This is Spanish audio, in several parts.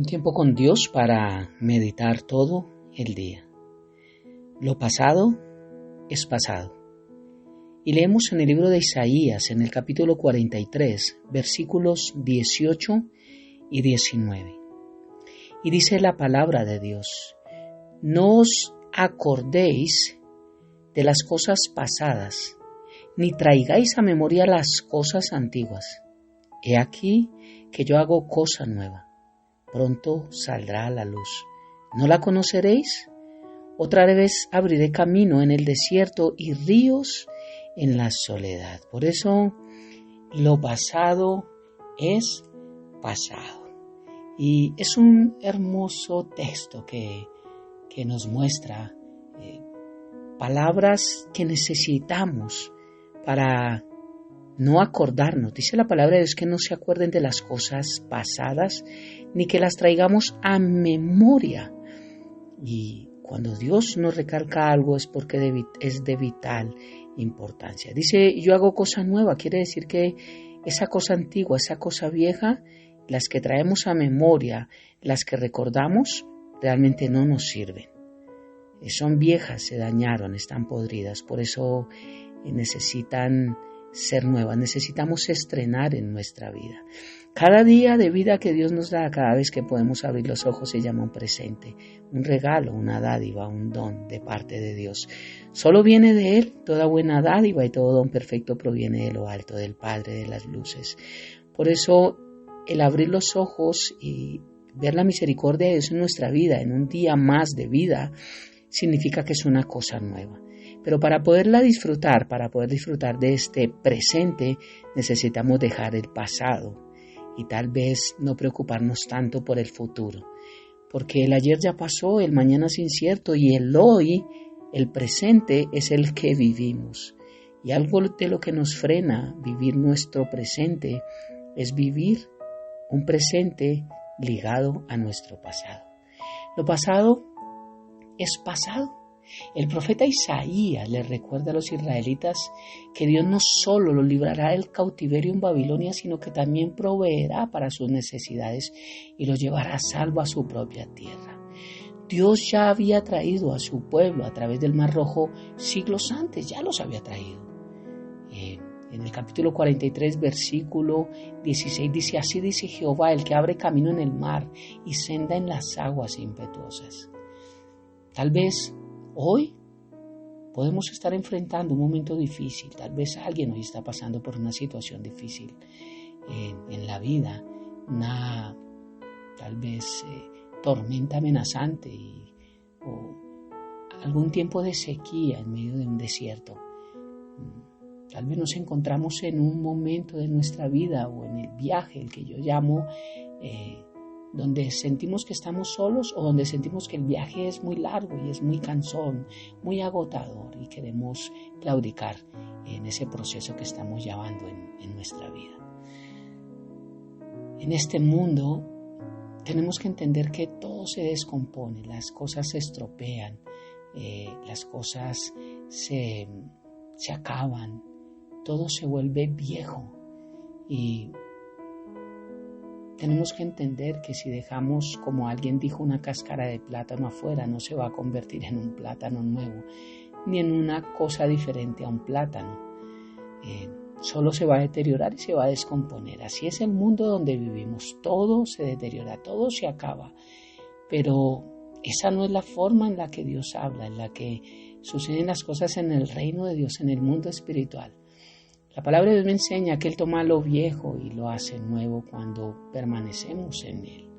Un tiempo con Dios para meditar todo el día. Lo pasado es pasado. Y leemos en el libro de Isaías, en el capítulo 43, versículos 18 y 19. Y dice la palabra de Dios: no os acordéis de las cosas pasadas, ni traigáis a memoria las cosas antiguas. He aquí que yo hago cosa nueva. Pronto saldrá a la luz. ¿No la conoceréis? Otra vez abriré camino en el desierto y ríos en la soledad. Por eso lo pasado es pasado. Y es un hermoso texto que nos muestra palabras que necesitamos para no acordarnos. Dice la palabra de Dios que no se acuerden de las cosas pasadas, ni que las traigamos a memoria. Y cuando Dios nos recalca algo es porque es de vital importancia. Dice, yo hago cosa nueva, quiere decir que esa cosa antigua, esa cosa vieja, las que traemos a memoria, las que recordamos, realmente no nos sirven. Son viejas, se dañaron, están podridas, por eso necesitan ser nuevas, necesitamos estrenar en nuestra vida. Cada día de vida que Dios nos da, cada vez que podemos abrir los ojos, se llama un presente, un regalo, una dádiva, un don de parte de Dios. Solo viene de Él, toda buena dádiva y todo don perfecto proviene de lo alto, del Padre de las luces. Por eso el abrir los ojos y ver la misericordia de Dios en nuestra vida, en un día más de vida, significa que es una cosa nueva. Pero para poder disfrutar de este presente, necesitamos dejar el pasado y tal vez no preocuparnos tanto por el futuro. Porque el ayer ya pasó, el mañana es incierto y el hoy, el presente, es el que vivimos. Y algo de lo que nos frena vivir nuestro presente es vivir un presente ligado a nuestro pasado. Lo pasado es pasado. El profeta Isaías le recuerda a los israelitas que Dios no solo los librará del cautiverio en Babilonia, sino que también proveerá para sus necesidades y los llevará a salvo a su propia tierra. Dios ya había traído a su pueblo a través del Mar Rojo siglos antes, ya los había traído. En el capítulo 43, versículo 16 dice, así dice Jehová, el que abre camino en el mar y senda en las aguas impetuosas. Tal vez hoy podemos estar enfrentando un momento difícil, tal vez alguien hoy está pasando por una situación difícil en la vida, una tal vez tormenta amenazante o algún tiempo de sequía en medio de un desierto. Tal vez nos encontramos en un momento de nuestra vida o en el viaje, el que yo llamo donde sentimos que estamos solos o donde sentimos que el viaje es muy largo y es muy cansón, muy agotador y queremos claudicar en ese proceso que estamos llevando en nuestra vida. En este mundo tenemos que entender que todo se descompone, las cosas se estropean, las cosas se acaban, todo se vuelve viejo y tenemos que entender que si dejamos, como alguien dijo, una cáscara de plátano afuera, no se va a convertir en un plátano nuevo, ni en una cosa diferente a un plátano. Solo se va a deteriorar y se va a descomponer. Así es el mundo donde vivimos. Todo se deteriora, todo se acaba. Pero esa no es la forma en la que Dios habla, en la que suceden las cosas en el reino de Dios, en el mundo espiritual. La palabra de Dios me enseña que Él toma lo viejo y lo hace nuevo cuando permanecemos en Él.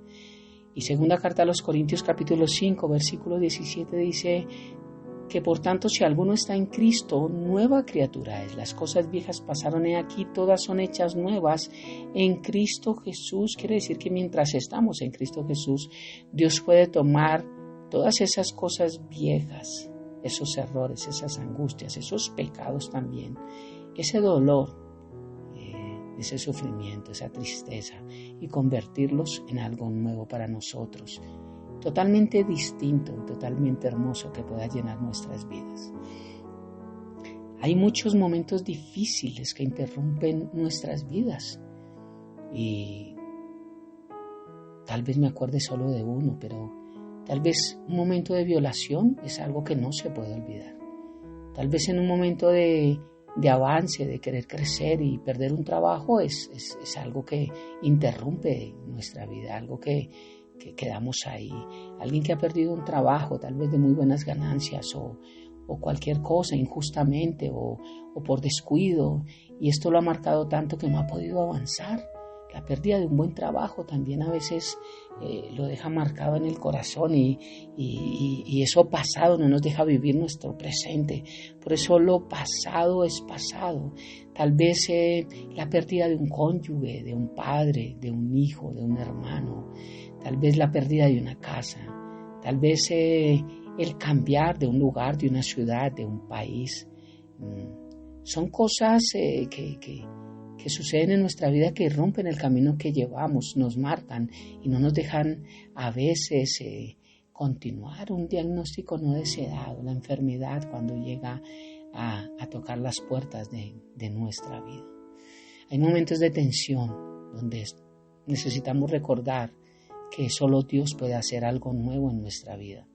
Y segunda carta a los Corintios capítulo 5, versículo 17 dice que por tanto si alguno está en Cristo, nueva criatura es. Las cosas viejas pasaron, he aquí, todas son hechas nuevas en Cristo Jesús. Quiere decir que mientras estamos en Cristo Jesús, Dios puede tomar todas esas cosas viejas, esos errores, esas angustias, esos pecados también, ese dolor, ese sufrimiento, esa tristeza y convertirlos en algo nuevo para nosotros, totalmente distinto, totalmente hermoso que pueda llenar nuestras vidas. Hay muchos momentos difíciles que interrumpen nuestras vidas y tal vez me acuerde solo de uno, pero tal vez un momento de violación es algo que no se puede olvidar. Tal vez en un momento de avance, de querer crecer y perder un trabajo es algo que interrumpe nuestra vida, algo que quedamos ahí. Alguien que ha perdido un trabajo, tal vez de muy buenas ganancias o cualquier cosa injustamente o por descuido, y esto lo ha marcado tanto que no ha podido avanzar. La pérdida de un buen trabajo también a veces lo deja marcado en el corazón y eso pasado no nos deja vivir nuestro presente. Por eso lo pasado es pasado. Tal vez la pérdida de un cónyuge, de un padre, de un hijo, de un hermano. Tal vez la pérdida de una casa. Tal vez el cambiar de un lugar, de una ciudad, de un país. Son cosas que suceden en nuestra vida, que rompen el camino que llevamos, nos marcan y no nos dejan a veces continuar. Un diagnóstico no deseado, la enfermedad cuando llega a tocar las puertas de nuestra vida. Hay momentos de tensión donde necesitamos recordar que solo Dios puede hacer algo nuevo en nuestra vida.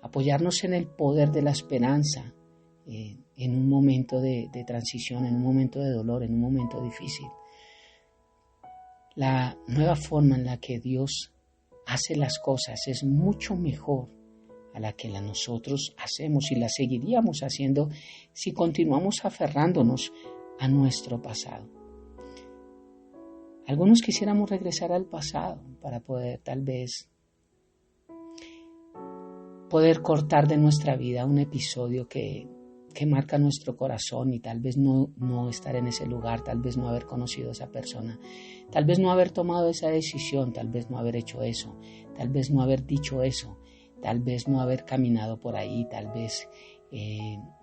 Apoyarnos en el poder de la esperanza en un momento de transición, en un momento de dolor, en un momento difícil. La nueva forma en la que Dios hace las cosas es mucho mejor a la que nosotros hacemos y la seguiríamos haciendo si continuamos aferrándonos a nuestro pasado. Algunos quisiéramos regresar al pasado para poder tal vez cortar de nuestra vida un episodio que marca nuestro corazón y tal vez no estar en ese lugar, tal vez no haber conocido a esa persona, tal vez no haber tomado esa decisión, tal vez no haber hecho eso, tal vez no haber dicho eso, tal vez no haber caminado por ahí, tal vez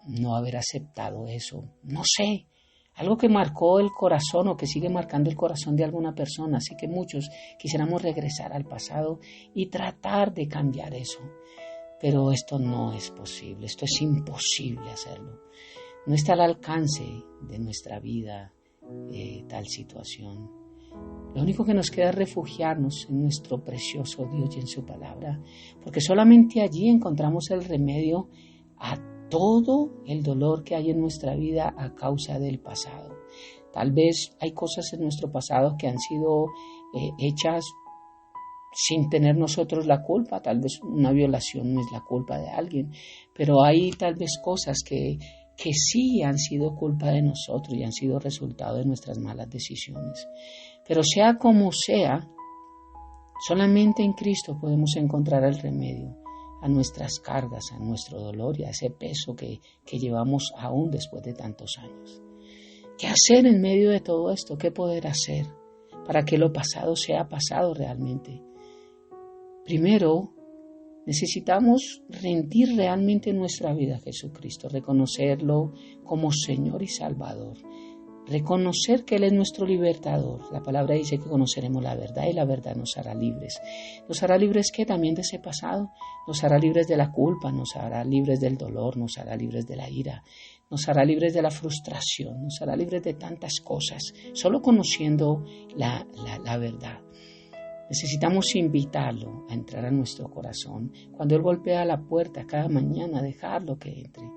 no haber aceptado eso, no sé, algo que marcó el corazón o que sigue marcando el corazón de alguna persona. Así que muchos quisiéramos regresar al pasado y tratar de cambiar eso. Pero esto no es posible, esto es imposible hacerlo. No está al alcance de nuestra vida tal situación. Lo único que nos queda es refugiarnos en nuestro precioso Dios y en su palabra, porque solamente allí encontramos el remedio a todo el dolor que hay en nuestra vida a causa del pasado. Tal vez hay cosas en nuestro pasado que han sido hechas sin tener nosotros la culpa. Tal vez una violación no es la culpa de alguien, pero hay tal vez cosas que sí han sido culpa de nosotros y han sido resultado de nuestras malas decisiones. Pero sea como sea, solamente en Cristo podemos encontrar el remedio a nuestras cargas, a nuestro dolor y a ese peso que llevamos aún después de tantos años. ¿Qué hacer en medio de todo esto? ¿Qué poder hacer para que lo pasado sea pasado realmente? Primero, necesitamos rendir realmente nuestra vida a Jesucristo, reconocerlo como Señor y Salvador, reconocer que Él es nuestro libertador. La palabra dice que conoceremos la verdad y la verdad nos hará libres. ¿Nos hará libres qué? También de ese pasado. Nos hará libres de la culpa, nos hará libres del dolor, nos hará libres de la ira, nos hará libres de la frustración, nos hará libres de tantas cosas, solo conociendo la verdad. Necesitamos invitarlo a entrar a nuestro corazón. Cuando Él golpea la puerta cada mañana, dejarlo que entre,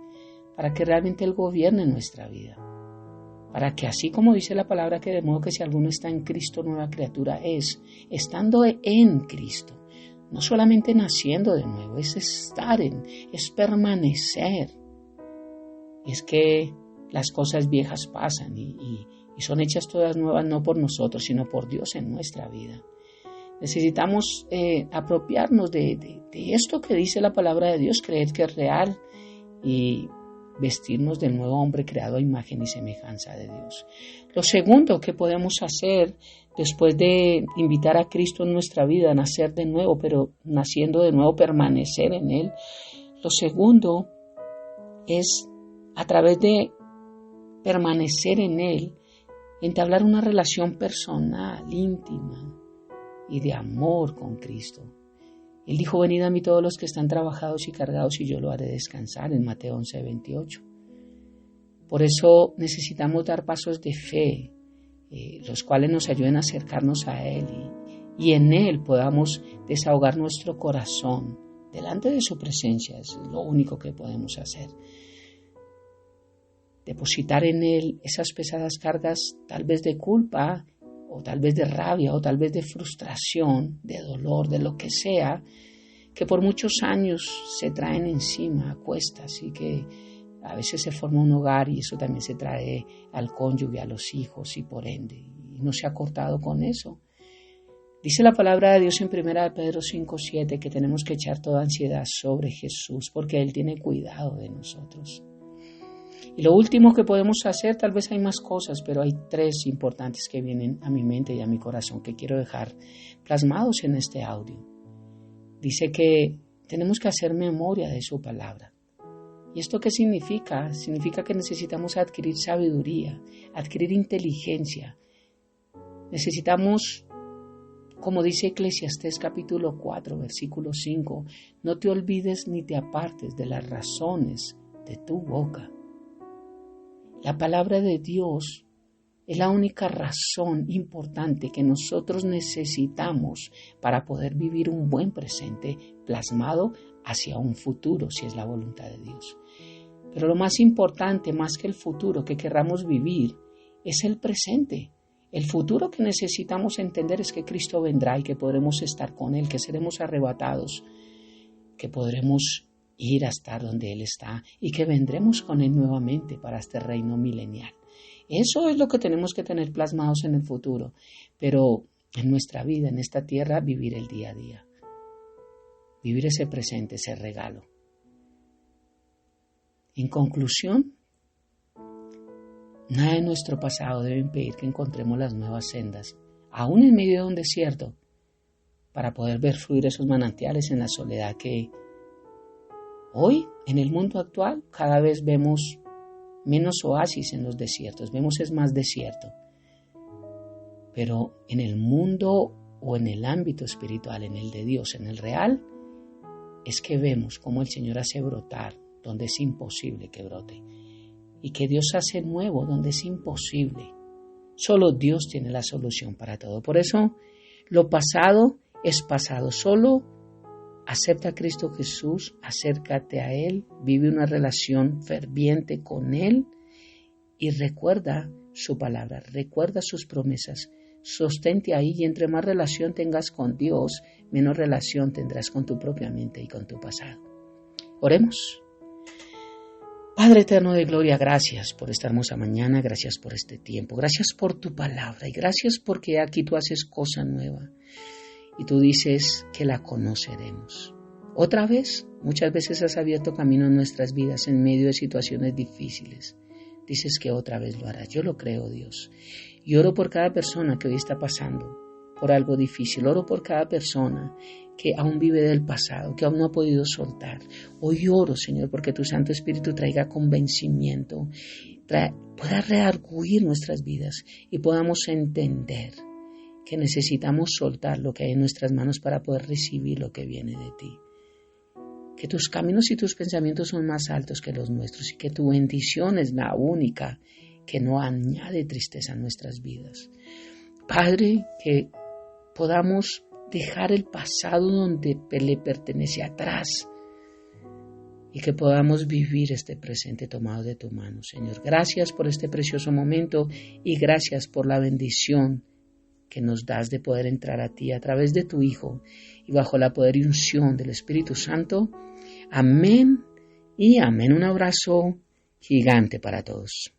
para que realmente Él gobierne nuestra vida. Para que así como dice la palabra, que de modo que si alguno está en Cristo, nueva criatura es, estando en Cristo, no solamente naciendo de nuevo, es estar es permanecer. Es que las cosas viejas pasan y son hechas todas nuevas no por nosotros, sino por Dios en nuestra vida. Necesitamos apropiarnos de esto que dice la palabra de Dios, creer que es real y vestirnos del nuevo hombre creado a imagen y semejanza de Dios. Lo segundo que podemos hacer después de invitar a Cristo en nuestra vida a nacer de nuevo, pero naciendo de nuevo, permanecer en Él. Lo segundo es, a través de permanecer en Él, entablar una relación personal, íntima y de amor con Cristo. Él dijo: venid a mí todos los que están trabajados y cargados y yo lo haré descansar, en Mateo 11:28. Por eso necesitamos dar pasos de fe, los cuales nos ayuden a acercarnos a Él y en Él podamos desahogar nuestro corazón delante de su presencia. Es lo único que podemos hacer. Depositar en Él esas pesadas cargas, tal vez de culpa, o tal vez de rabia, o tal vez de frustración, de dolor, de lo que sea, que por muchos años se traen encima a cuestas y que a veces se forma un hogar y eso también se trae al cónyuge, a los hijos y por ende, y no se ha cortado con eso. Dice la palabra de Dios en 1 Pedro 5:7 que tenemos que echar toda ansiedad sobre Jesús porque Él tiene cuidado de nosotros. Y lo último que podemos hacer, tal vez hay más cosas, pero hay 3 importantes que vienen a mi mente y a mi corazón que quiero dejar plasmados en este audio. Dice que tenemos que hacer memoria de su palabra. ¿Y esto qué significa? Significa que necesitamos adquirir sabiduría, adquirir inteligencia. Necesitamos, como dice Eclesiastés capítulo 4, versículo 5, no te olvides ni te apartes de las razones de tu boca. La palabra de Dios es la única razón importante que nosotros necesitamos para poder vivir un buen presente plasmado hacia un futuro, si es la voluntad de Dios. Pero lo más importante, más que el futuro que querramos vivir, es el presente. El futuro que necesitamos entender es que Cristo vendrá y que podremos estar con Él, que seremos arrebatados, que podremos ir a estar donde Él está y que vendremos con Él nuevamente para este reino milenial. Eso es lo que tenemos que tener plasmados en el futuro, pero en nuestra vida, en esta tierra, vivir el día a día. Vivir ese presente, ese regalo. En conclusión, nada de nuestro pasado debe impedir que encontremos las nuevas sendas, aún en medio de un desierto, para poder ver fluir esos manantiales en la soledad que hoy, en el mundo actual, cada vez vemos menos oasis en los desiertos, vemos es más desierto. Pero en el mundo o en el ámbito espiritual, en el de Dios, en el real, es que vemos cómo el Señor hace brotar donde es imposible que brote y que Dios hace nuevo donde es imposible. Solo Dios tiene la solución para todo. Por eso, lo pasado es pasado. Solo acepta a Cristo Jesús, acércate a Él, vive una relación ferviente con Él y recuerda su palabra, recuerda sus promesas. Sostente ahí y entre más relación tengas con Dios, menos relación tendrás con tu propia mente y con tu pasado. Oremos. Padre eterno de gloria, gracias por esta hermosa mañana, gracias por este tiempo, gracias por tu palabra y gracias porque aquí tú haces cosa nueva y tú dices que la conoceremos. Otra vez, muchas veces has abierto camino en nuestras vidas en medio de situaciones difíciles. Dices que otra vez lo harás. Yo lo creo, Dios. Y oro por cada persona que hoy está pasando por algo difícil. Oro por cada persona que aún vive del pasado, que aún no ha podido soltar. Hoy oro, Señor, porque tu Santo Espíritu traiga convencimiento, pueda reargüir nuestras vidas y podamos entender que necesitamos soltar lo que hay en nuestras manos para poder recibir lo que viene de ti. Que tus caminos y tus pensamientos son más altos que los nuestros y que tu bendición es la única que no añade tristeza a nuestras vidas. Padre, que podamos dejar el pasado donde le pertenece atrás y que podamos vivir este presente tomado de tu mano, Señor. Gracias por este precioso momento y gracias por la bendición que nos das de poder entrar a ti a través de tu Hijo y bajo la poder y unción del Espíritu Santo. Amén y amén. Un abrazo gigante para todos.